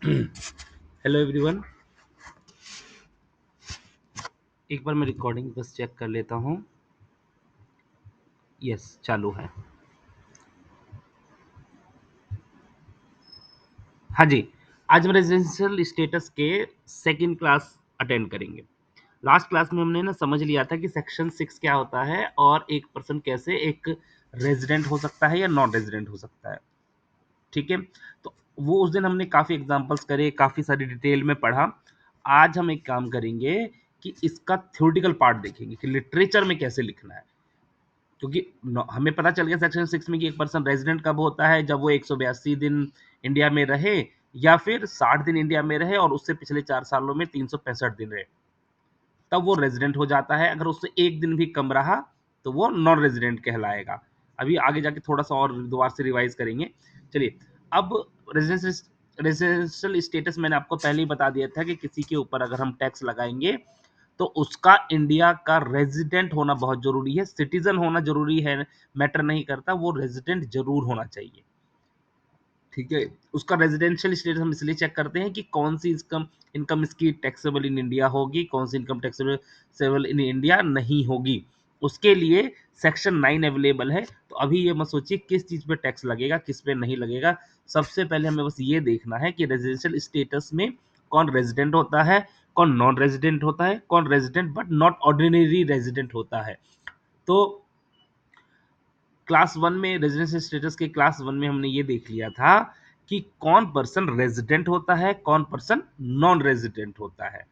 Hello everyone. एक बार मैं recording बस चेक कर लेता हूँ। यस, चालू है। हाँ जी। आज हम रेजिडेंशियल स्टेटस के सेकंड क्लास अटेंड करेंगे। लास्ट क्लास में हमने ना समझ लिया था कि सेक्शन 6 क्या होता है और एक पर्सन कैसे एक रेजिडेंट हो सकता है या नॉन रेजिडेंट हो सकता है। ठीक है। तो वो उस दिन हमने काफ़ी एग्जांपल्स करे, काफ़ी सारी डिटेल में पढ़ा। आज हम एक काम करेंगे कि इसका थ्योरेटिकल पार्ट देखेंगे कि लिटरेचर में कैसे लिखना है। क्योंकि हमें पता चल गया सेक्शन 6 में कि एक पर्सन रेजिडेंट कब होता है, जब वो 182 दिन इंडिया में रहे या फिर 60 दिन इंडिया में रहे और उससे पिछले 4 सालों में 365 दिन रहे, तब वो रेजिडेंट हो जाता है। अगर उससे एक दिन भी कम रहा तो वो नॉन रेजिडेंट कहलाएगा। अभी आगे जाके थोड़ा सा और दोबारा से रिवाइज करेंगे। चलिए, अब रेजिडेंशियल स्टेटस मैंने आपको पहले ही बता दिया था कि किसी के ऊपर अगर हम टैक्स लगाएंगे तो उसका इंडिया का रेजिडेंट होना बहुत जरूरी है। सिटीजन होना जरूरी है, मैटर नहीं करता, वो रेजिडेंट जरूर होना चाहिए। ठीक है। उसका रेजिडेंशियल स्टेटस हम इसलिए चेक करते हैं कि कौन सी इनकम इनकम इसकी टैक्सेबल इन इंडिया होगी, कौन सी इनकम टैक्सेबल इन इंडिया नहीं होगी। उसके लिए सेक्शन 9 अवेलेबल है। तो अभी ये मत सोचिए किस चीज पे टैक्स लगेगा, किस पे नहीं लगेगा। सबसे पहले हमें बस ये देखना है कि रेजिडेंशियल स्टेटस में कौन रेजिडेंट होता है, कौन नॉन रेजिडेंट होता है, कौन resident but not ordinary resident होता है। तो क्लास वन में रेजिडेंशियल स्टेटस के क्लास वन में हमने ये देख लिया था कि कौन पर्सन रेजिडेंट होता है, कौन पर्सन नॉन रेजिडेंट होता है।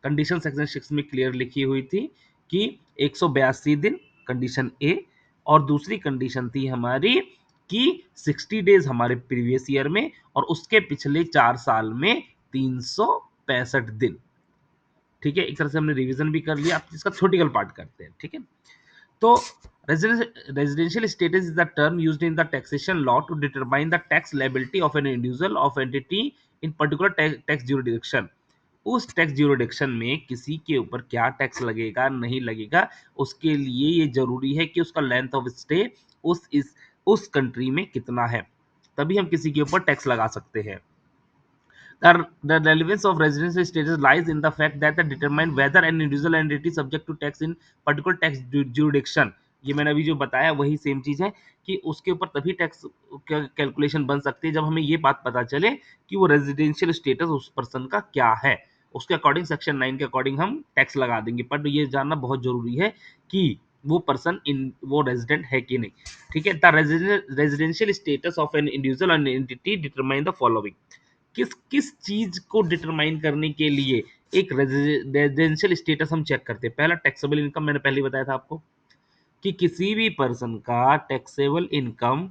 कंडीशन सेक्शन 6 में क्लियर लिखी हुई थी कि 182 दिन, कंडीशन ए। और दूसरी कंडीशन थी हमारी कि 60 डेज हमारे प्रीवियस ईयर में और उसके पिछले 4 साल में 365 दिन। ठीक है। एक तरह से हमने रिवीजन भी कर लिया। अब इसका थ्योरेटिकल पार्ट करते हैं। ठीक है। तो residential status is the term used in the taxation law to determine the tax liability of an individual of entity in particular tax jurisdiction। उस टैक्स jurisdiction में किसी के ऊपर क्या टैक्स लगेगा नहीं लगेगा, उसके लिए ये जरूरी है कि उसका लेंथ ऑफ स्टे उस कंट्री में कितना है, तभी हम किसी के ऊपर टैक्स लगा सकते हैं। The relevance of residential status lies in the fact that it determine whether an individual entity subject to tax in particular tax jurisdiction। ये मैंने अभी जो बताया वही सेम चीज है कि उसके ऊपर तभी टैक्स कैलकुलेशन बन सकती है जब हमें ये बात पता चले कि वो रेजिडेंशियल स्टेटस उस पर्सन का क्या है। उसके अकॉर्डिंग सेक्शन 9 के अकॉर्डिंग हम टैक्स लगा देंगे। पर ये जानना बहुत जरूरी है कि वो पर्सन इन वो रेजिडेंट है कि नहीं। ठीक है। The residential status of an individual and entity determine the following. किस किस चीज को डिटरमाइन करने के लिए एक रेजिडेंशियल स्टेटस हम चेक करते हैं। पहला टैक्सेबल इनकम, मैंने पहले बताया था आपको कि किसी भी पर्सन का टैक्सेबल इनकम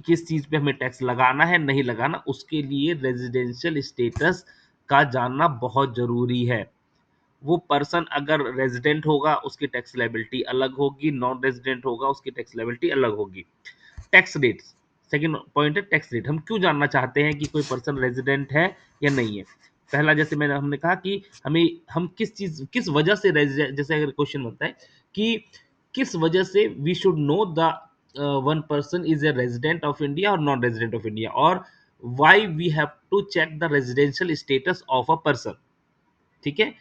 किस चीज पे हमें टैक्स लगाना है नहीं लगाना, उसके लिए रेजिडेंशियल स्टेटस का जानना बहुत जरूरी है। वो पर्सन अगर रेजिडेंट होगा उसकी टैक्स लायबिलिटी अलग होगी, नॉन रेजिडेंट होगा उसकी टैक्स लायबिलिटी अलग होगी। टैक्स रेट, सेकंड पॉइंट है टैक्स रेट। हम क्यों जानना चाहते हैं कि कोई पर्सन रेजिडेंट है या नहीं है। पहला, जैसे मैंने हमने कहा कि हमें हम किस वजह से जैसे अगर क्वेश्चन होता है कि किस वजह से we should know the one person is a resident of India और नॉन रेजिडेंट ऑफ इंडिया, और why we have to check the residential status of a person. ठीक है।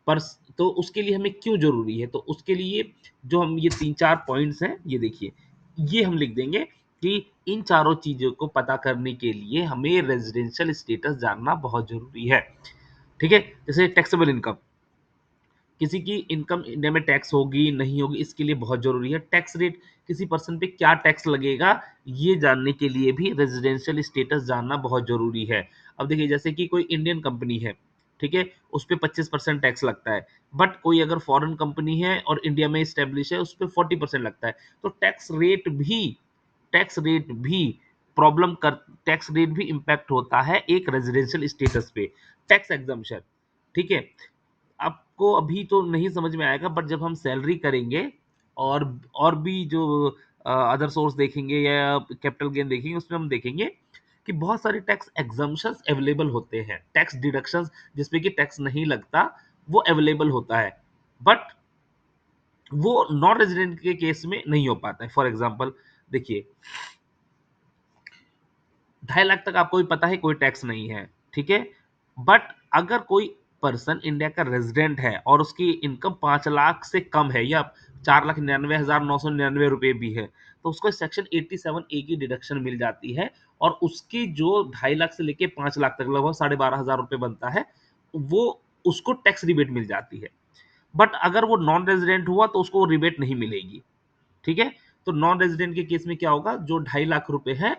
पर तो उसके लिए हमें क्यों जरूरी है, तो उसके लिए जो हम ये 3-4 पॉइंट्स हैं ये देखिए, ये हम लिख देंगे कि इन चारों चीजों को पता करने के लिए हमें रेजिडेंशियल स्टेटस जानना बहुत जरूरी है। ठीक है। जैसे टैक्सेबल इनकम, किसी की इनकम इंडिया में टैक्स होगी नहीं होगी इसके लिए बहुत जरूरी है। टैक्स रेट, किसी पर्सन पे क्या टैक्स लगेगा ये जानने के लिए भी रेजिडेंशियल स्टेटस जानना बहुत जरूरी है। अब देखिए, जैसे कि कोई इंडियन कंपनी है, ठीक है, उस पर 25% टैक्स लगता है। बट कोई अगर फॉरेन कंपनी है और इंडिया में स्टेब्लिश है, उस पर 40% लगता है। तो टैक्स रेट भी प्रॉब्लम कर टैक्स रेट भी इम्पैक्ट होता है एक रेजिडेंशियल स्टेटस पे। टैक्स एग्जम्पशन, ठीक है, आपको अभी तो नहीं समझ में आएगा, बट जब हम सैलरी करेंगे और और भी जो अदर सोर्स देखेंगे या कैपिटल गेन देखेंगे, उसमें हम देखेंगे कि बहुत सारे टैक्स एग्जम्पशंस अवेलेबल होते हैं। टैक्स डिडक्शंस जिसपे कि टैक्स नहीं लगता वो अवेलेबल होता है, बट वो नॉन रेजिडेंट के केस में नहीं हो पाता है। फॉर एग्जाम्पल देखिए, 2.5 लाख तक आपको भी पता है कोई टैक्स नहीं है, ठीक है? बट अगर कोई पर्सन इंडिया का रेज़िडेंट है और उसकी इनकम 5 लाख से कम है या 4,99,999 रुपए भी है, तो उसको सेक्शन 87 ए की डिडक्शन मिल जाती है और उसकी जो 2.5 लाख से लेके 5 लाख तक लगभग 12,500 रुपए बनता है, वो उसको टैक्स रिबेट मिल जाती है। बट अगर वो नॉन रेज़िडेंट हुआ तो उसको रिबेट नहीं मिलेगी, ठीक है? तो नॉन रेज़िडेंट के केस में क्या होगा, जो 2.5 लाख रुपए है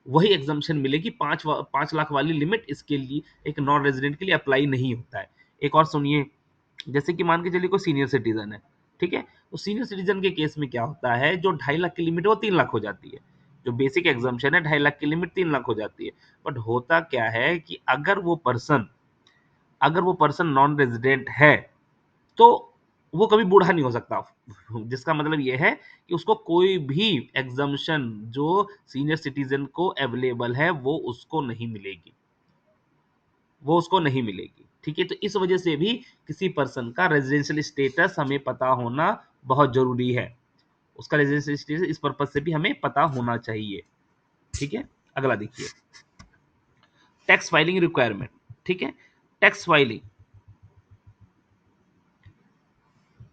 वही एग्जम्पशन मिलेगी। 5 लाख वाली लिमिट इसके लिए एक नॉन रेजिडेंट के लिए अप्लाई नहीं होता है। एक और सुनिए, जैसे कि मान के चलिए कोई सीनियर सिटीजन है, ठीक है? तो सीनियर सिटीजन के केस में क्या होता है, जो 2.5 लाख की लिमिट है वो 3 लाख हो जाती है। जो बेसिक एग्जामेशन है 2.5 लाख की लिमिट 3 लाख हो जाती है। बट होता क्या है कि अगर वो पर्सन नॉन रेजिडेंट है तो वो कभी बूढ़ा नहीं हो सकता। जिसका मतलब ये है कि उसको कोई भी एग्जम्पशन जो सीनियर सिटीजन को अवेलेबल है वो उसको नहीं मिलेगी, ठीक है? तो इस वजह से भी किसी पर्सन का रेजिडेंशियल स्टेटस हमें पता होना बहुत जरूरी है। उसका रेजिडेंशियल स्टेटस इस पर्पज से भी हमें पता होना चाहिए, ठीक है? अगला देखिए, टैक्स फाइलिंग रिक्वायरमेंट, ठीक है? टैक्स फाइलिंग,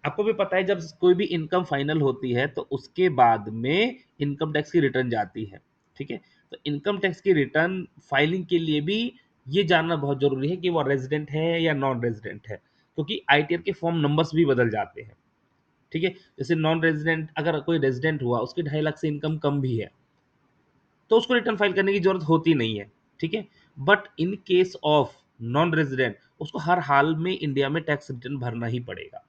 आपको भी पता है जब कोई भी इनकम फाइनल होती है तो उसके बाद में इनकम टैक्स की रिटर्न जाती है, ठीक है? तो इनकम टैक्स की रिटर्न फाइलिंग के लिए भी ये जानना बहुत जरूरी है कि वो रेजिडेंट है या नॉन रेजिडेंट है, क्योंकि आईटीआर के फॉर्म नंबर्स भी बदल जाते हैं, ठीक है? जैसे नॉन रेजिडेंट, अगर कोई रेजिडेंट हुआ उसकी 2.5 लाख से इनकम कम भी है तो उसको रिटर्न फाइल करने की जरूरत होती नहीं है, ठीक है? But in case of non resident उसको हर हाल में इंडिया में टैक्स रिटर्न भरना ही पड़ेगा,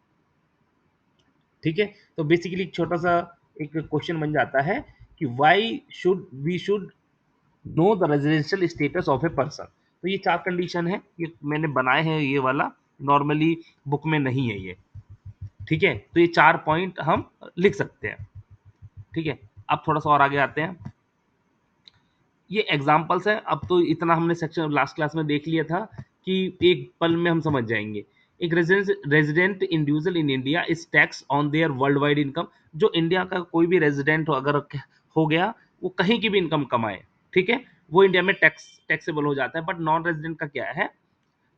ठीक है? तो बेसिकली एक छोटा-सा एक क्वेश्चन बन जाता है कि why should we should know the residential status of a person. तो ये 4 कंडीशन है, ये मैंने बनाए हैं ये वाला, नॉर्मली बुक में नहीं है ये, ठीक है? तो ये 4 पॉइंट हम लिख सकते हैं, ठीक है? अब थोड़ा-सा और आगे आते हैं। ये एग्जांपल्स हैं, अब तो इतना हमने सेक्शन लास्ट क्लास में देख लिया था कि एक पल में हम समझ जाएँगे। एक resident individual in India is taxed on their world wide income. जो इंडिया का कोई भी रेज़िडेंट हो, अगर हो गया, वो कहीं की भी इनकम कमाए, ठीक है? वो इंडिया में टैक्सेबल हो जाता है। बट नॉन रेज़िडेंट का क्या है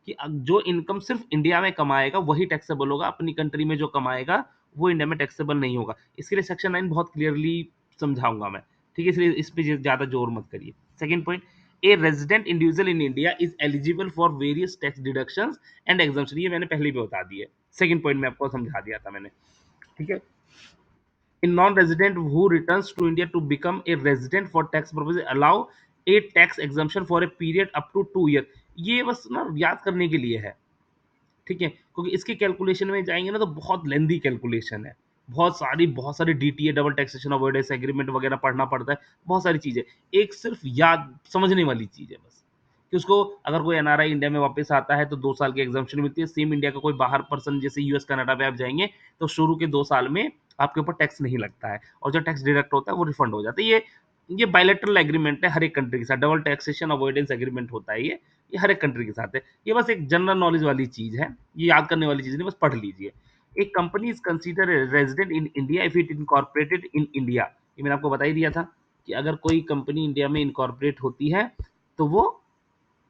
कि जो इनकम सिर्फ इंडिया में कमाएगा वही टैक्सेबल होगा, अपनी कंट्री में जो कमाएगा वो इंडिया में टैक्सेबल नहीं होगा। इसके लिए सेक्शन 9 बहुत क्लियरली समझाऊंगा मैं, ठीक है? इसलिए इस पे ज्यादा जोर मत करिए। Second point, a resident individual in India is eligible for various tax deductions and exemption. ये मैंने पहले भी बता दिया है, सेकंड पॉइंट में आपको समझा दिया था मैंने, ठीक है? In non-resident who returns to India to become a resident for tax purposes allow a tax exemption for a period up to 2 year। ये बस ना याद करने के लिए है, ठीक है? क्योंकि इसकी कैलकुलेशन में जाएंगे ना तो बहुत लेंदी कैलकुलेशन है, बहुत सारी DTA, double taxation avoidance agreement वगैरह पढ़ना पड़ता है, बहुत सारी चीजें। एक सिर्फ याद समझने वाली चीज है बस, कि उसको अगर कोई एनआरआई इंडिया में वापस आता है तो 2 साल की एग्जामेशन मिलती है। सेम इंडिया का कोई बाहर पर्सन जैसे यूएस कनाडा में आप जाएंगे तो शुरू के 2 साल में आपके ऊपर टैक्स नहीं लगता है और जो टैक्स डिडक्ट होता है वो रिफंड हो जाता है। ये बायलैटरल एग्रीमेंट है हर एक कंट्री के साथ, डबल टैक्सेशन अवॉइडेंस एग्रीमेंट होता है ये हर एक कंट्री के साथ है। ये बस एक जनरल नॉलेज वाली चीज है, ये याद करने वाली चीज नहीं, बस पढ़ लीजिए। एक company is consider resident in India if it incorporated in India. ये मैंने आपको बता ही दिया था कि अगर कोई कंपनी इंडिया में इनकॉर्पोरेट होती है तो वो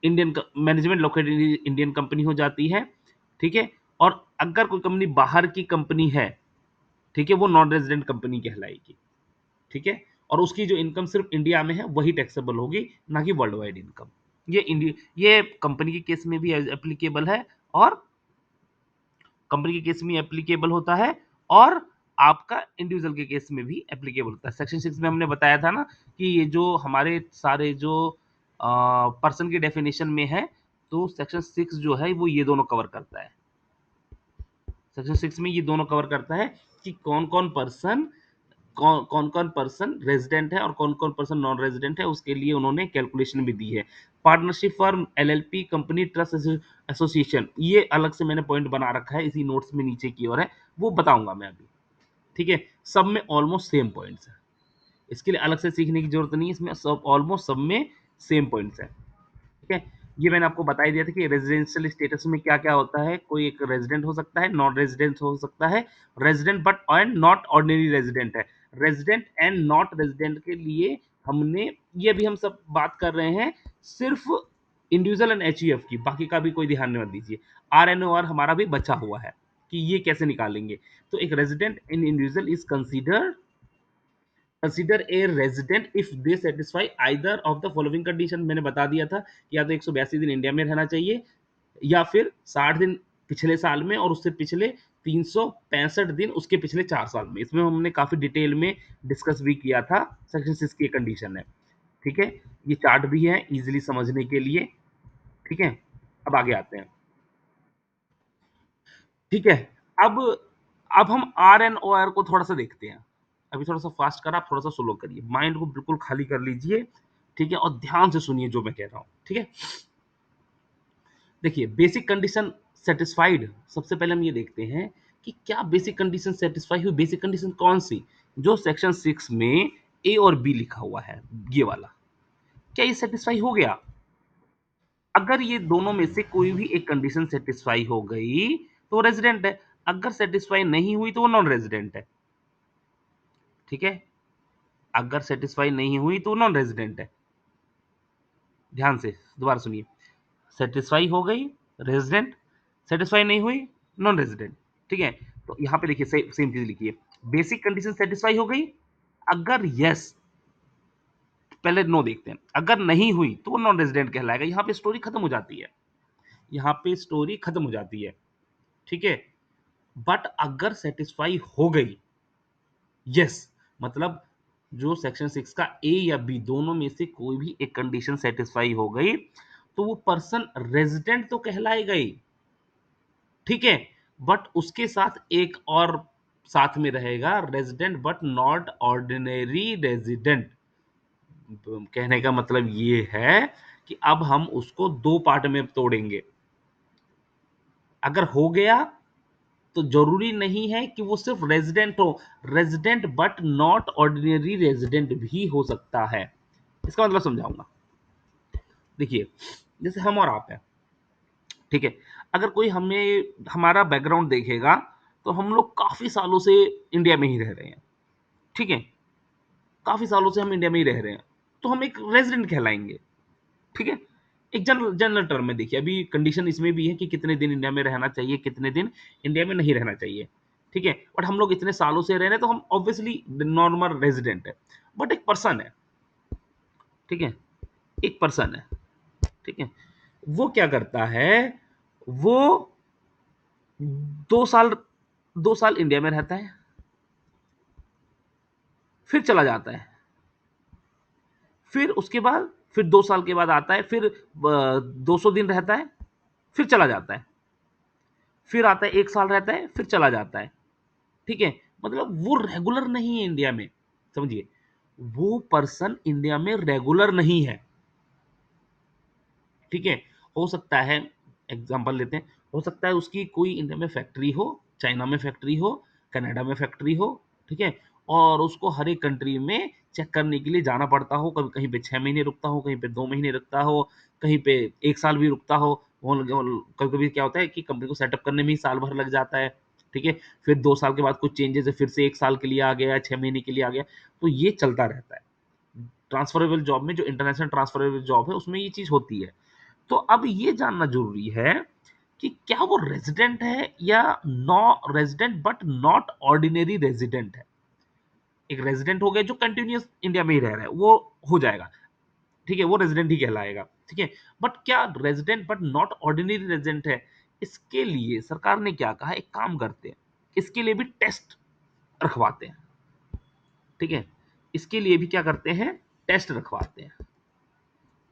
Indian management located Indian company हो जाती है, ठीक है? और अगर कोई कंपनी बाहर की कंपनी है, ठीक है, वो नॉन रेजिडेंट कंपनी कहलाएगी, ठीक है? और उसकी जो इनकम सिर्फ इंडिया में है वही टैक्सेबल होगी, ना कि वर्ल्ड वाइड इनकम। ये कंपनी के केस में भी एप्लीकेबल है और कंपनी के केस में एप्लीकेबल होता है और आपका इंडिविजुअल के केस में भी एप्लीकेबल होता है। सेक्शन 6 में हमने बताया था ना कि ये जो हमारे सारे जो पर्सन की डेफिनेशन में है, तो सेक्शन 6 जो है वो ये दोनों कवर करता है। सेक्शन 6 में ये दोनों कवर करता है कि कौन कौन पर्सन रेजिडेंट है और कौन कौन पर्सन नॉन रेजिडेंट है, उसके लिए उन्होंने कैलकुलेशन भी दी है। Partnership firm, LLP, company, trust association, ये अलग से मैंने पॉइंट बना रखा है, इसी नोट्स में नीचे की ओर है, वो बताऊंगा मैं अभी, ठीक है? सब में ऑलमोस्ट सेम पॉइंट्स है, इसके लिए अलग से सीखने की जरूरत नहीं है, इसमें सब ऑलमोस्ट सब में सेम पॉइंट्स है, ठीक है? ये मैंने आपको बता ही दिया था कि रेजिडेंशियल स्टेटस में क्या-क्या होता है। कोई एक रेजिडेंट हो सकता है, नॉन रेजिडेंट हो सकता है, resident but and not ordinary resident है। रेजिडेंट एंड नॉट रेजिडेंट के लिए हमने ये भी हम सब बात कर रहे हैं सिर्फ इंडिविजुअल एंड एचयूएफ की, बाकी का भी कोई ध्यान मत दीजिए। आरएनओआर हमारा भी बचा हुआ है कि ये कैसे निकालेंगे। तो एक resident in individual is consider a resident if they satisfy either of the following condition. मैंने बता दिया था कि या तो 182 दिन इंडिया में रहना चाहिए, या फिर 60 दिन पिछले साल में, और उससे पिछले 365 दिन उसके पिछले 4 साल में। इसमें हमने काफी डिटेल में डिस्कस भी किया था। सेक्शन 6 की कंडीशन है। ठीक है, ये चार्ट भी है इजीली समझने के लिए। ठीक है, अब आगे आते हैं। ठीक है, अब अब हम आर एन ओ आर को थोड़ा सा देखते हैं। अभी थोड़ा सा फास्ट करा, आप थोड़ा सा स्लो करिए, माइंड को बिल्कुल खाली कर लीजिए। ठीक है, और ध्यान से सुनिए जो मैं कह रहा हूँ। ठीक है, देखिए बेसिक कंडीशन सेटिस्फाइड। सबसे पहले हम ये देखते हैं कि क्या बेसिक कंडीशन सेटिस्फाई हुई। बेसिक कंडीशन कौन सी, जो सेक्शन 6 में ए और बी लिखा हुआ है, ये वाला, क्या ये सेटिस्फाई हो गया। अगर ये दोनों में से कोई भी एक कंडीशन सेटिस्फाई हो गई तो वो रेजिडेंट है। अगर सेटिस्फाई नहीं हुई तो वो नॉन रेजिडेंट है। ठीक है, अगर सेटिस्फाई नहीं हुई तो वो नॉन रेजिडेंट है। ध्यान से दोबारा सुनिए, सेटिस्फाई हो गई रेजिडेंट, सेटिस्फाई नहीं हुई नॉन रेजिडेंट। ठीक है, तो यहां पे देखिए सेम चीज लिखिए। बेसिक कंडीशन सेटिस्फाई हो गई, अगर यस, पहले नो देखते हैं, अगर नहीं हुई तो वो नॉन रेजिडेंट कहलाएगा। यहां पे स्टोरी खत्म हो जाती है, यहां पे स्टोरी खत्म हो जाती है। ठीक है, बट अगर सेटिस्फाई हो गई, यस, मतलब जो सेक्शन 6 का ए या बी दोनों में से कोई भी एक कंडीशन सेटिस्फाई हो गई, तो वो पर्सन रेजिडेंट तो कहलाएगा ही। ठीक है, बट उसके साथ एक और साथ में रहेगा, resident but not ordinary resident. कहने का मतलब ये है कि अब हम उसको दो पार्ट में तोड़ेंगे। अगर हो गया तो जरूरी नहीं है कि वो सिर्फ रेजिडेंट हो, resident but not ordinary resident भी हो सकता है। इसका मतलब समझाऊंगा। देखिए, जैसे हम और आप हैं। ठीक है, अगर कोई हमें हमारा बैकग्राउंड देखेगा तो हम लोग काफी सालों से इंडिया में ही रह रहे हैं। ठीक है, काफी सालों से हम इंडिया में ही रह रहे हैं, तो हम एक रेजिडेंट कहलाएंगे। ठीक है, एक जनरल जनरल टर्म में देखिए, अभी कंडीशन इसमें भी है कि कितने दिन इंडिया में रहना चाहिए, कितने दिन इंडिया में नहीं रहना चाहिए। ठीक है, बट हम लोग इतने सालों से रह रहे हैं तो हम ऑब्वियसली नॉर्मल रेजिडेंट है। बट एक पर्सन है, ठीक है, एक पर्सन है, ठीक है, वो क्या करता है, वो 2 साल 2 साल इंडिया में रहता है, फिर चला जाता है, फिर उसके बाद फिर 2 साल के बाद आता है, फिर 200 दिन रहता है, फिर चला जाता है, फिर आता है 1 साल रहता है, फिर चला जाता है। ठीक है, मतलब वो रेगुलर नहीं है इंडिया में। समझिए, वो पर्सन इंडिया में रेगुलर नहीं है। ठीक है, हो सकता है, एग्जांपल लेते हैं, हो सकता है उसकी कोई इंडिया में फैक्ट्री हो, चाइना में फैक्ट्री हो, कनाडा में फैक्ट्री हो। ठीक है, और उसको हर एक कंट्री में चेक करने के लिए जाना पड़ता हो, कभी कहीं पे 6 महीने रुकता हो, कहीं पे 2 महीने रुकता हो, कहीं पे 1 साल भी रुकता हो। कभी कभी क्या होता है कि कंपनी को सेटअप करने में ही साल भर लग जाता है। ठीक है, फिर 2 साल के बाद कुछ चेंजेस है, फिर से 1 साल के लिए आ गया, 6 महीने के लिए आ गया। तो ये चलता रहता है। ट्रांसफरेबल जॉब में, जो इंटरनेशनल ट्रांसफरेबल जॉब है, उसमें ये चीज होती है। तो अब ये जानना जरूरी है कि क्या वो रेजिडेंट है या नॉ resident but not ordinary resident है। एक रेजिडेंट हो गया जो कंटिन्यूअस इंडिया में ही रह रहा है, वो हो जाएगा। ठीक है, वो रेजिडेंट ही कहलाएगा। ठीक है, बट क्या resident but not ordinary resident है, इसके लिए सरकार ने क्या कहा, एक काम करते हैं, इसके लिए भी टेस्ट रखवाते हैं। ठीक है, इसके लिए भी क्या करते हैं, टेस्ट रखवाते हैं।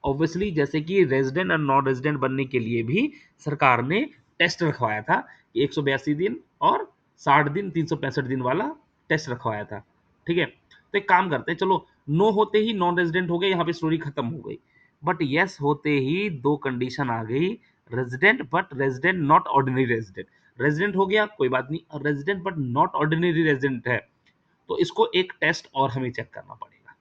ऑब्वियसली जैसे कि रेजिडेंट और नॉन रेजिडेंट बनने के लिए भी सरकार ने टेस्ट रखवाया था कि 182 दिन और 60 दिन, 365 दिन वाला टेस्ट रखवाया था। ठीक है, तो एक काम करते हैं, चलो नो होते ही नॉन रेजिडेंट हो गए, यहाँ पे स्टोरी खत्म हो गई। बट यस होते ही दो कंडीशन आ गई, resident but resident not ordinary resident. Resident हो गया कोई बात नहीं, resident but not ordinary resident है, तो इसको एक टेस्ट और हमें चेक करना पड़ेगा।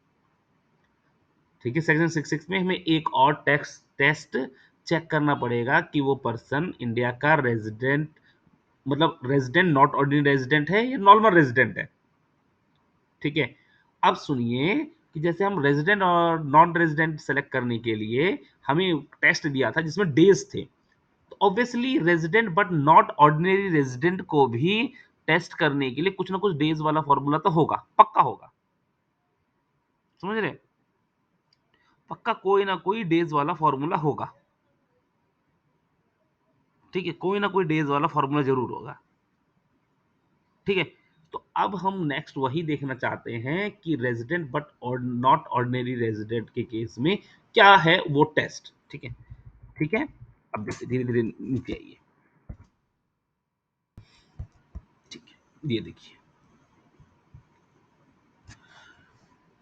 ठीक है, सेक्शन 66 में हमें एक और टैक्स टेस्ट चेक करना पड़ेगा कि वो पर्सन इंडिया का रेजिडेंट, मतलब रेजिडेंट नॉट ऑर्डिनरी रेजिडेंट है या नॉर्मल रेजिडेंट है। ठीक है, अब सुनिए कि जैसे हम रेजिडेंट और नॉन रेजिडेंट सेलेक्ट करने के लिए हमें टेस्ट दिया था जिसमें डेज थे, तो obviously resident but not ordinary resident को भी टेस्ट करने के लिए कुछ ना कुछ डेज वाला फॉर्मूला तो होगा, पक्का होगा। समझ रहे? पक्का कोई ना कोई डेज वाला फॉर्मूला होगा। ठीक है, कोई ना कोई डेज वाला फॉर्मूला जरूर होगा। ठीक है, तो अब हम नेक्स्ट वही देखना चाहते हैं कि रेजिडेंट बट और नॉट ऑर्डिनरी रेजिडेंट के केस में क्या है वो टेस्ट। ठीक है, ठीक है। अब देखिए धीरे धीरे नीचे आइए। ठीक है, ये देखिए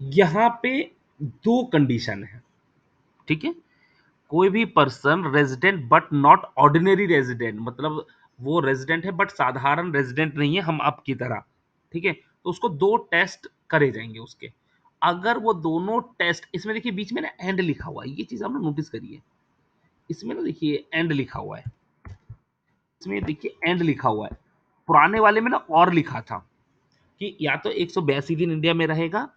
यहाँ पे दो कंडीशन है। ठीक है, कोई भी person resident but not ordinary resident, मतलब वो रेजिडेंट है बट साधारण रेजिडेंट नहीं है हम आपकी तरह। ठीक है, तो उसको दो टेस्ट करे जाएंगे उसके। अगर वो दोनों टेस्ट, इसमें देखिए बीच में ना एंड लिखा हुआ है, ये चीज आपने नोटिस करिए। इसमें ना देखिए एंड लिखा हुआ है, इसमें देखिए एंड लिखा हुआ है। पुराने वाले में ना और लिखा था कि या तो 182 दिन इंडिया में रहेगा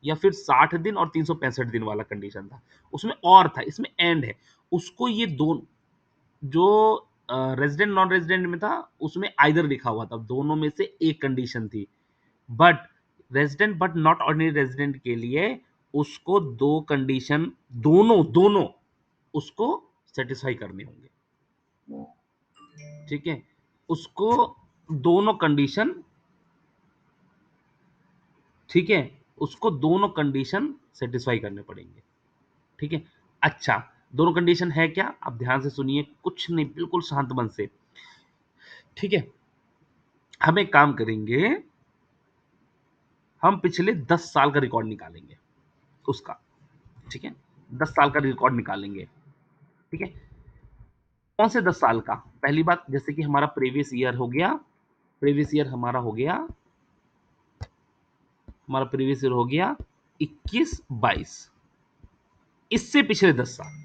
या फिर 60 दिन और 365 दिन वाला कंडीशन था। उसमें और था, इसमें एंड है। उसको ये दो जो रेजिडेंट नॉन रेजिडेंट में था उसमें आइदर लिखा हुआ था, दोनों में से एक कंडीशन थी। But resident but not ordinary resident के लिए उसको दो कंडीशन, दोनों दोनों उसको सेटिस्फाई करने होंगे। ठीक है, उसको दोनों कंडीशन, ठीक है, उसको दोनों कंडीशन सेटिस्फाई करने पड़ेंगे। ठीक है, अच्छा, दोनों कंडीशन है क्या? आप ध्यान से सुनिए, कुछ नहीं, बिल्कुल शांत मन से। ठीक है, हम एक काम करेंगे, हम पिछले 10 साल का रिकॉर्ड निकालेंगे उसका। ठीक है, 10 साल का रिकॉर्ड निकालेंगे। ठीक है, कौन से 10 साल का? पहली बात, जैसे कि हमारा प्रीवियस ईयर हो गया, प्रीवियस ईयर हमारा हो गया, हमारा प्रीवियस ईयर हो गया 21-22। इससे पिछले 10 साल,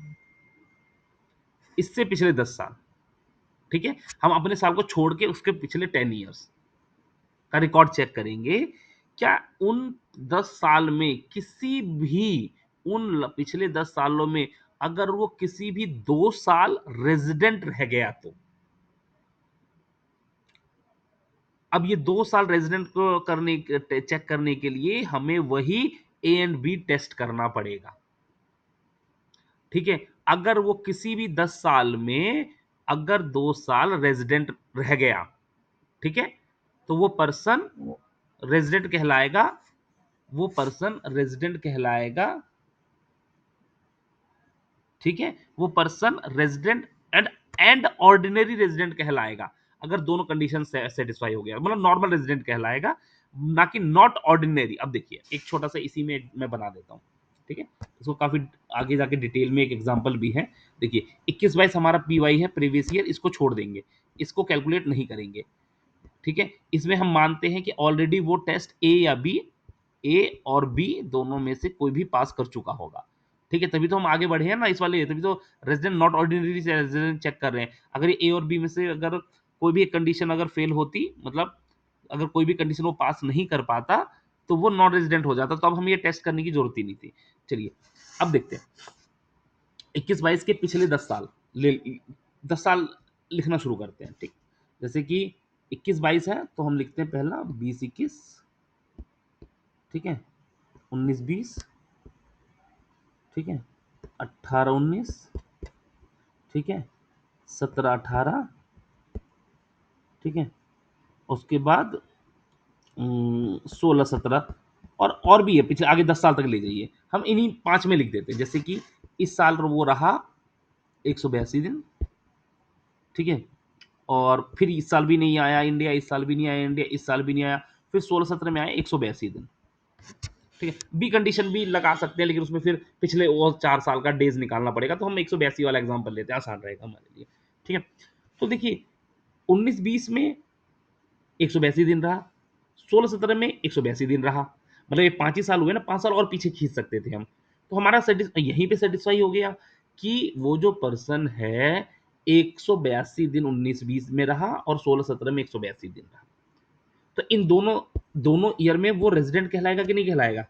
इससे पिछले 10 साल। ठीक है, हम अपने साल को छोड़ के उसके पिछले 10 ईयर्स का रिकॉर्ड चेक करेंगे। क्या उन 10 साल में किसी भी, उन पिछले 10 सालों में अगर वो किसी भी 2 साल रेजिडेंट रह गया, तो अब ये 2 साल रेजिडेंट को करने, चेक करने के लिए हमें वही ए एंड बी टेस्ट करना पड़ेगा। ठीक है, अगर वो किसी भी 10 साल में अगर 2 साल रेजिडेंट रह गया, ठीक है, तो वो पर्सन रेजिडेंट कहलाएगा, वो पर्सन रेजिडेंट कहलाएगा। ठीक है, वो person resident and ordinary resident कहलाएगा अगर दोनों कंडीशन सेटिस्फाई हो गया, मतलब नॉर्मल रेजिडेंट कहलाएगा, ना कि नॉट ऑर्डिनरी। अब देखिए एक छोटा सा इसी में मैं बना देता हूं। ठीक है, इसको काफी आगे जाके डिटेल में एक एग्जांपल भी है। देखिए 21-22 हमारा पीवाई है, प्रीवियस ईयर, इसको छोड़ देंगे, इसको कैलकुलेट नहीं करेंगे। ठीक है, इसमें हम मानते हैं कि ऑलरेडी वो टेस्ट ए या बी, ए और बी दोनों में से कोई भी पास कर चुका होगा। ठीक है, तभी तो हम आगे बढ़े हैं ना इस वाले, तभी तो रेजिडेंट नॉट ऑर्डिनरी से रेजिडेंट चेक कर रहे हैं। अगर ये ए और बी में से अगर कोई भी एक कंडीशन अगर फेल होती, मतलब अगर कोई भी कंडीशन वो पास नहीं कर पाता, तो वो नॉन रेजिडेंट हो जाता, तो अब हमें ये टेस्ट करने की जरूरत ही नहीं थी। चलिए अब देखते हैं 21-22 के पिछले 10 साल, ले 10 साल लिखना शुरू करते हैं। ठीक, जैसे कि 21-22 है तो हम लिखते हैं पहला 20-21। ठीक है, 19-20। ठीक है, 18-19। ठीक है, 17-18। ठीक है, उसके बाद 16-17, और भी है पिछले, आगे 10 साल तक ले जाइए, हम इन्हीं पांच में लिख देते हैं। जैसे कि इस साल वो रहा 182 दिन। ठीक है, और फिर इस साल भी नहीं आया इंडिया, इस साल भी नहीं आया इंडिया, इस साल भी नहीं आया, फिर 16-17 में आया 182 दिन। ठीक है, बी कंडीशन भी लगा सकते हैं, लेकिन उसमें फिर पिछले और 4 साल का डेज निकालना पड़ेगा, तो हम 182 वाला एग्जाम्पल लेते हैं, आसान रहेगा हमारे लिए। ठीक है, तो देखिए 19-20 में 182 दिन रहा, 16-17 में 182 दिन रहा, मतलब ये 5 ही साल हुए ना, 5 साल और पीछे खींच सकते थे हम। तो हमारा यहीं पे सेटिस्फाई हो गया कि वो जो पर्सन है 182 दिन 19-20 में रहा और 16-17 में 182 दिन रहा, तो इन दोनों दोनों ईयर में वो रेजिडेंट कहलाएगा कि नहीं कहलाएगा?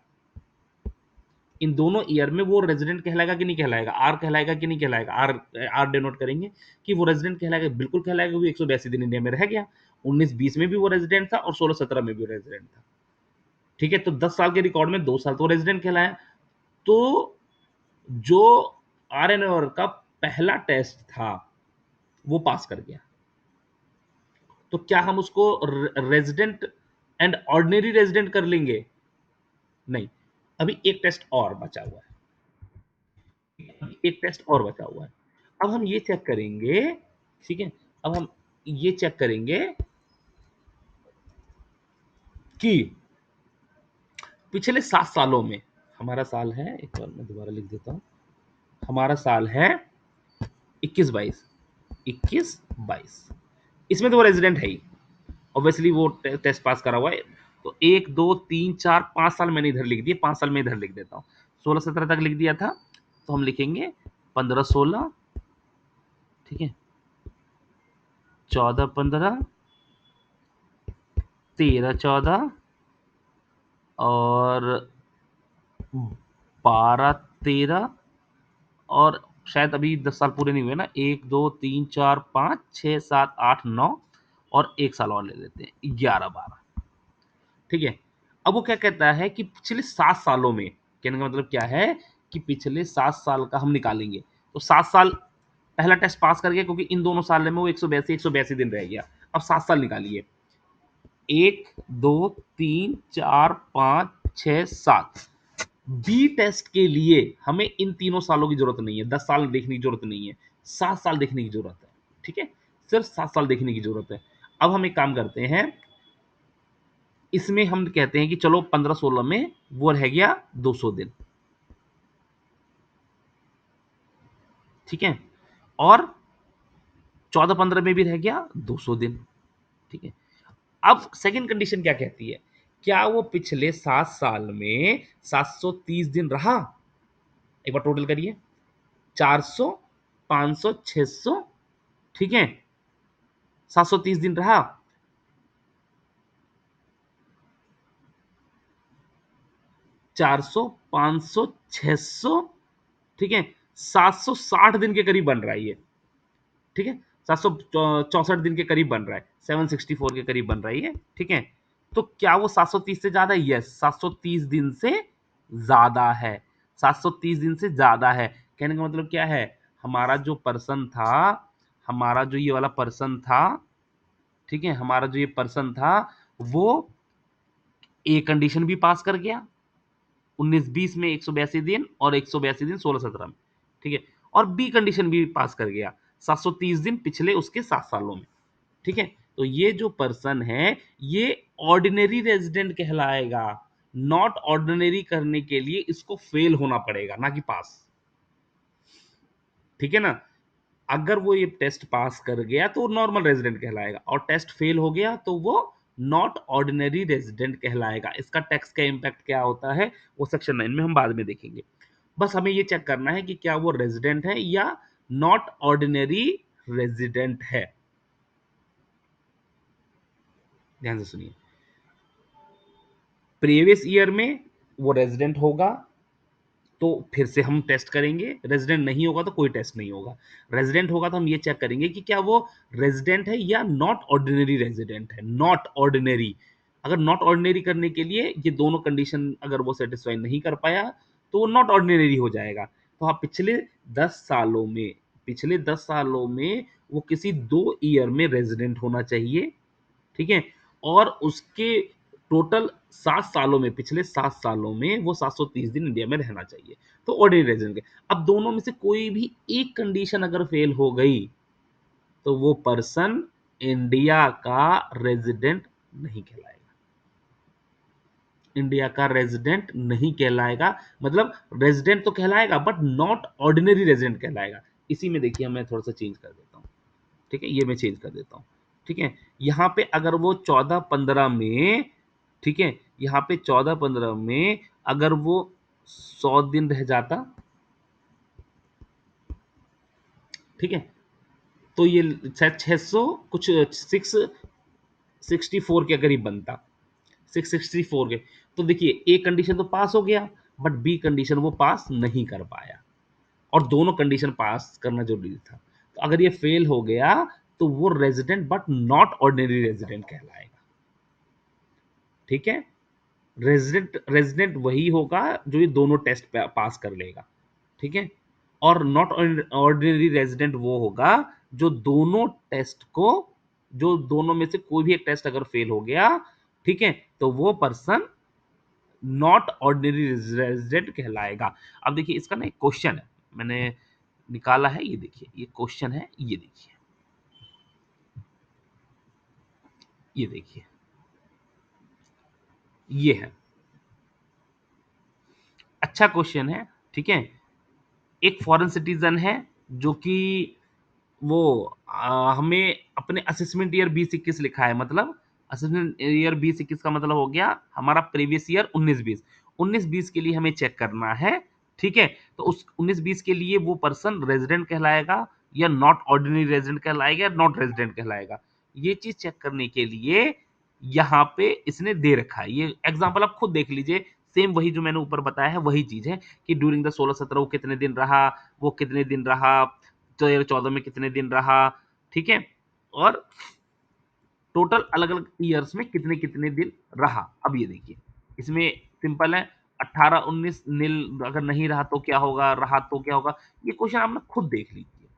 इन दोनों ईयर में वो रेजिडेंट कहलाएगा कि नहीं कहलाएगा, आर कहलाएगा कि नहीं कहलाएगा, आर आर डिनोट करेंगे कि वो रेजिडेंट कहलाएगा, बिल्कुल कहलाएगा, वो 182 दिन इंडिया में रह गया। 19-20 में भी वो रेजिडेंट था और 16-17 में भी रेजिडेंट था। ठीक है, तो 10 साल के रिकॉर्ड में 2 साल तो रेजिडेंट कहलाया। तो जो आर का पहला टेस्ट था वो पास कर गया, तो क्या हम उसको रेजिडेंट एंड ऑर्डिनरी रेजिडेंट कर लेंगे? नहीं, अभी एक टेस्ट और बचा हुआ है, अभी एक टेस्ट और बचा हुआ है। अब हम ये चेक करेंगे, ठीक है, अब हम ये चेक करेंगे कि पिछले 7 सालों में, हमारा साल है, एक बार मैं दोबारा लिख देता हूं, हमारा साल है 21-22, 21-22, इसमें तो वो रेजिडेंट है ही, ऑब्वियसली वो टेस्ट पास करा हुआ है। तो 1 2 3 4 5 साल मैंने इधर लिख दिए, 5 साल में इधर लिख देता हूँ। 16-17 तक लिख दिया था, तो हम लिखेंगे 15-16, ठीक है, 14-15, 13-14 और 12-13, और शायद अभी 10 साल पूरे नहीं हुए ना, 1 2 3 4 5 6 7 8 9, और एक साल और ले लेते हैं, 11-12। ठीक है, अब वो क्या कहता है कि पिछले 7 सालों में, कहने का मतलब क्या है कि पिछले 7 साल का हम निकालेंगे, तो 7 साल पहला टेस्ट पास कर गया, क्योंकि इन दोनों साल में वो 182 दिन रह गया। अब 7 साल निकालिए, 1 2 3 4 5 6 7। बी टेस्ट के लिए हमें इन तीनों सालों की जरूरत नहीं है, 10 साल देखने की जरूरत नहीं है, 7 साल देखने की जरूरत है। ठीक है, सिर्फ 7 साल देखने की जरूरत है। अब हम एक काम करते हैं, इसमें हम कहते हैं कि चलो 15-16 में वो रह गया 200 दिन, ठीक है, और 14-15 में भी रह गया 200 दिन। ठीक है, अब सेकंड कंडीशन क्या कहती है, क्या वो पिछले 7 साल में 730 दिन रहा? एक बार टोटल करिए, 400, 500, 600, ठीक है, 730 दिन रहा। 400, 500, 600, ठीक है, 760 दिन के करीब बन रहा है ये। ठीक है, 764 दिन के करीब बन रहा है, 764 के करीब बन रहा है ये। ठीक है, तो क्या वो 730 से ज्यादा है? यस, 730 दिन से ज्यादा है, 730 दिन से ज्यादा है। कहने का मतलब क्या है, हमारा जो पर्सन था, हमारा जो ये वाला पर्सन था, ठीक है, हमारा जो ये पर्सन था, वो ए कंडीशन भी पास कर गया 19-20 में 182 दिन, और 182 दिन 16-17 में। ठीक है, और बी कंडीशन भी पास कर गया 730 दिन पिछले उसके 7 सालों में। ठीक है, तो ये जो पर्सन है ये ऑर्डिनरी रेजिडेंट कहलाएगा। नॉट ऑर्डिनरी करने के लिए इसको फेल होना पड़ेगा, ना कि पास। ठीक है ना, अगर वो ये टेस्ट पास कर गया तो नॉर्मल रेजिडेंट कहलाएगा, और टेस्ट फेल हो गया तो वो नॉट ऑर्डिनरी रेजिडेंट कहलाएगा। इसका टैक्स का इम्पैक्ट क्या होता है वो सेक्शन 9 में हम बाद में देखेंगे। बस हमें ये चेक करना है कि क्या वो रेजिडेंट है या नॉट ऑर्डिनरी रेजिडेंट है। ध्यान से सुनिए, प्रीवियस ईयर में वो रेजिडेंट होगा तो फिर से हम टेस्ट करेंगे, रेजिडेंट नहीं होगा तो कोई टेस्ट नहीं होगा। रेजिडेंट होगा तो हम ये चेक करेंगे कि क्या वो रेजिडेंट है या नॉट ऑर्डिनरी रेजिडेंट है, नॉट ऑर्डिनरी। अगर नॉट ऑर्डिनरी करने के लिए ये दोनों कंडीशन अगर वो सेटिस्फाई नहीं कर पाया तो वो नॉट ऑर्डिनरी हो जाएगा। तो हाँ, पिछले 10 सालों में, पिछले 10 सालों में वो किसी 2 ईयर में रेजिडेंट होना चाहिए। ठीक है, और उसके टोटल 7 सालों में, पिछले 7 सालों में वो 730 दिन इंडिया में रहना चाहिए, तो ऑर्डिनरी रेजिडेंट के। अब दोनों में से कोई भी एक कंडीशन अगर फेल हो गई तो वो पर्सन इंडिया का रेजिडेंट नहीं कहलाएगा, इंडिया का रेजिडेंट नहीं कहलाएगा। मतलब रेजिडेंट तो कहलाएगा बट नॉट ऑर्डिनरी रेजिडेंट कहलाएगा। इसी में देखिए मैं थोड़ा सा चेंज कर देता हूँ। ठीक है, ये मैं चेंज कर देता हूँ। ठीक है, यहाँ पे अगर वो 14-15 में, ठीक है, यहाँ पे 14-15 में अगर वो 100 दिन रह जाता, ठीक है, तो ये शायद 600 कुछ 664 के करीब बनता, 664 के। तो देखिए एक कंडीशन तो पास हो गया, बट बी कंडीशन वो पास नहीं कर पाया, और दोनों कंडीशन पास करना जरूरी था। तो अगर ये फेल हो गया तो वो resident but not ordinary resident कहलाएगा। ठीक है, रेजिडेंट रेजिडेंट वही होगा जो ये दोनों टेस्ट पास कर लेगा। ठीक है, और नॉट ऑर्डिनरी रेजिडेंट वो होगा जो दोनों टेस्ट को, जो दोनों में से कोई भी एक टेस्ट अगर फेल हो गया, ठीक है, तो वो पर्सन नॉट ऑर्डिनरी रेजिडेंट कहलाएगा। अब देखिए इसका ना एक क्वेश्चन है, मैंने निकाला है, ये देखिए ये क्वेश्चन है, ये देखिए, ये देखिए, ये है, अच्छा क्वेश्चन है। ठीक है, एक फॉरेन सिटीजन है जो कि वो हमें अपने असेसमेंट ईयर 2021 लिखा है, मतलब असेसमेंट ईयर 2021 का मतलब हो गया हमारा प्रीवियस ईयर 19-20, 19-20 के लिए हमें चेक करना है। ठीक है, तो उस 19-20 के लिए वो पर्सन रेजिडेंट कहलाएगा या नॉट ऑर्डिनरी रेजिडेंट कहलाएगा या नॉट रेजिडेंट कहलाएगा, ये चीज चेक करने के लिए यहाँ पे इसने दे रखा है। ये एग्जांपल आप खुद देख लीजिए, सेम वही जो मैंने ऊपर बताया है वही चीज है कि ड्यूरिंग द 16-17 वो कितने दिन रहा, वो कितने दिन रहा, 13-14 में कितने दिन रहा। ठीक है, और टोटल अलग अलग ईयर्स में कितने कितने दिन रहा। अब ये देखिए इसमें सिंपल है, 18-19 नील अगर नहीं रहा तो क्या होगा, रहा तो क्या होगा, ये क्वेश्चन आप ना खुद देख लीजिए।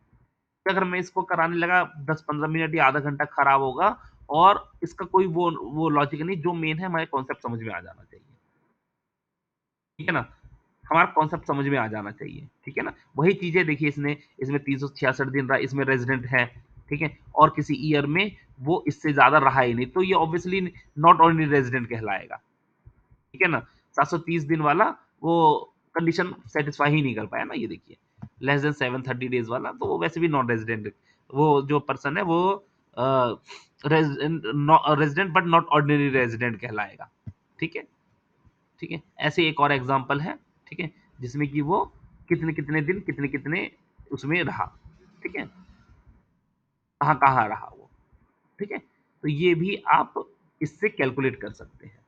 अगर मैं इसको कराने लगा 10-15 मिनट या आधा घंटा खराब होगा, और इसका कोई वो लॉजिक नहीं, जो मेन है हमारे कॉन्सेप्ट समझ में आ जाना चाहिए। ठीक है ना, हमारा कॉन्सेप्ट समझ में आ जाना चाहिए। ठीक है ना, वही चीजें देखिए इसने, इसमें 366 दिन रहा, इसमें रेजिडेंट है। ठीक है, और किसी ईयर में वो इससे ज्यादा रहा ही नहीं, तो ये ऑब्वियसली नॉट ऑनली रेजिडेंट कहलाएगा। ठीक है ना, 730 दिन वाला वो कंडीशन सेटिस्फाई ही नहीं कर पाया ना, ये देखिए लेस देन 730 डेज वाला, तो वो वैसे भी नॉन रेजिडेंट, वो जो पर्सन है वो resident but not ordinary resident कहलाएगा। ठीक है, ठीक है, ऐसे एक और एग्जांपल है। ठीक है, जिसमें कि वो कितने कितने दिन कितने कितने उसमें रहा। ठीक है, कहाँ कहाँ रहा वो। ठीक है, तो ये भी आप इससे कैलकुलेट कर सकते हैं।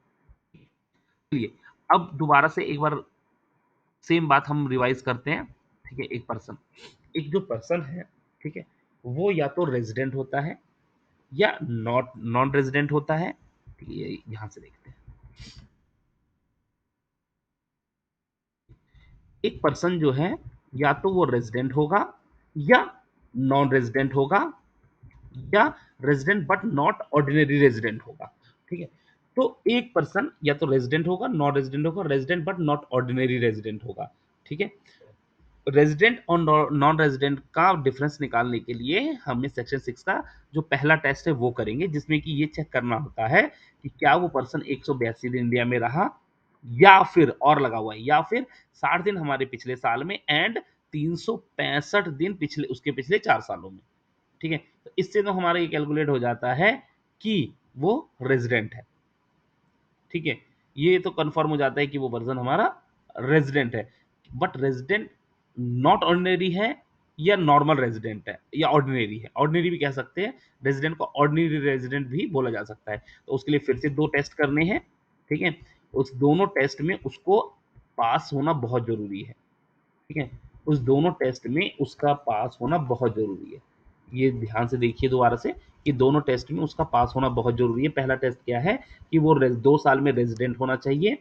चलिए, अब दोबारा से एक बार सेम बात हम रिवाइज करते हैं। ठीक है, एक जो पर्सन है, ठीक है, वो या तो रेजिडेंट होता है या नॉट नॉन रेजिडेंट होता है। ठीक है, यहां से देखते हैं, एक पर्सन जो है या तो वो रेजिडेंट होगा या नॉन रेजिडेंट होगा या resident but not ordinary resident होगा। ठीक है, तो एक पर्सन या तो रेजिडेंट होगा, नॉन रेजिडेंट होगा, resident but not ordinary resident होगा। ठीक है, रेजिडेंट और नॉन रेजिडेंट का डिफरेंस निकालने के लिए हमें सेक्शन 6 का जो पहला टेस्ट है वो करेंगे, जिसमें कि ये चेक करना होता है कि क्या वो पर्सन 182 दिन इंडिया में रहा, या फिर और लगा हुआ है, या फिर 60 दिन हमारे पिछले साल में एंड 365 दिन पिछले उसके पिछले 4 सालों में। ठीक है, तो इससे तो हमारा ये कैलकुलेट हो जाता है कि वो रेजिडेंट है। ठीक है, ये तो कंफर्म हो जाता है कि वो पर्सन हमारा रेजिडेंट है। बट रेजिडेंट नॉट ऑर्डिनरी है या नॉर्मल रेजिडेंट है या ऑर्डिनरी है, ऑर्डिनरी भी कह सकते हैं, रेजिडेंट को ऑर्डिनरी रेजिडेंट भी बोला जा सकता है। तो उसके लिए फिर से 2 टेस्ट करने हैं। ठीक है, उस दोनों टेस्ट में उसको पास होना बहुत जरूरी है। ठीक है, उस दोनों टेस्ट में उसका पास होना बहुत जरूरी है। ये ध्यान से देखिए दोबारा से कि दोनों टेस्ट में उसका पास होना बहुत जरूरी है। पहला टेस्ट क्या है कि वो 2 साल में रेजिडेंट होना चाहिए।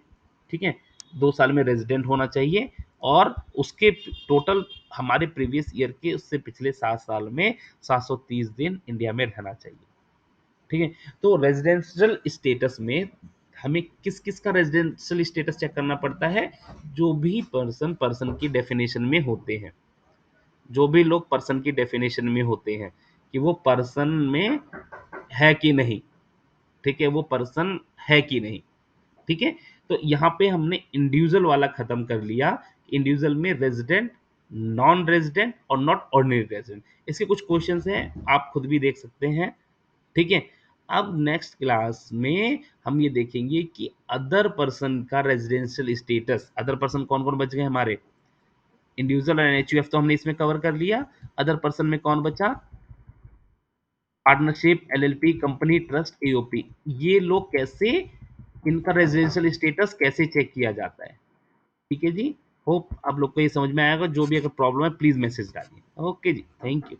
ठीक है, 2 साल में रेजिडेंट होना चाहिए, और उसके टोटल हमारे प्रीवियस ईयर के उससे पिछले 7 साल में 730 दिन इंडिया में रहना चाहिए। ठीक है, तो रेजिडेंशियल स्टेटस में हमें किस किस का रेजिडेंशियल स्टेटस चेक करना पड़ता है, जो भी पर्सन पर्सन की डेफिनेशन में होते हैं, जो भी लोग पर्सन की डेफिनेशन में होते हैं कि वो पर्सन में है कि नहीं। ठीक है, वो पर्सन है कि नहीं। ठीक है, तो यहाँ पे हमने इंडिविजुअल वाला खत्म कर लिया, इंडिविजुअल में रेजिडेंट, नॉन रेजिडेंट और नॉट ऑर्डिनरी रेजिडेंट। इसके कुछ क्वेश्चंस हैं, आप खुद भी देख सकते हैं। ठीक है, अब नेक्स्ट क्लास में हम ये देखेंगे कि अदर पर्सन का रेजिडेंशियल स्टेटस, अदर पर्सन कौन कौन बच गए हमारे, इंडिविजुअल और एनएचयूएफ तो हमने इसमें कवर कर लिया, अदर पर्सन में कौन बचा, partnership, LLP, company, trust, AOP, ये लोग कैसे, इनका रेजिडेंशियल स्टेटस कैसे चेक किया जाता है। ठीक है जी। होप आप लोग को ये समझ में आएगा। जो भी अगर प्रॉब्लम है प्लीज मैसेज डालिए। ओके जी, थैंक यू।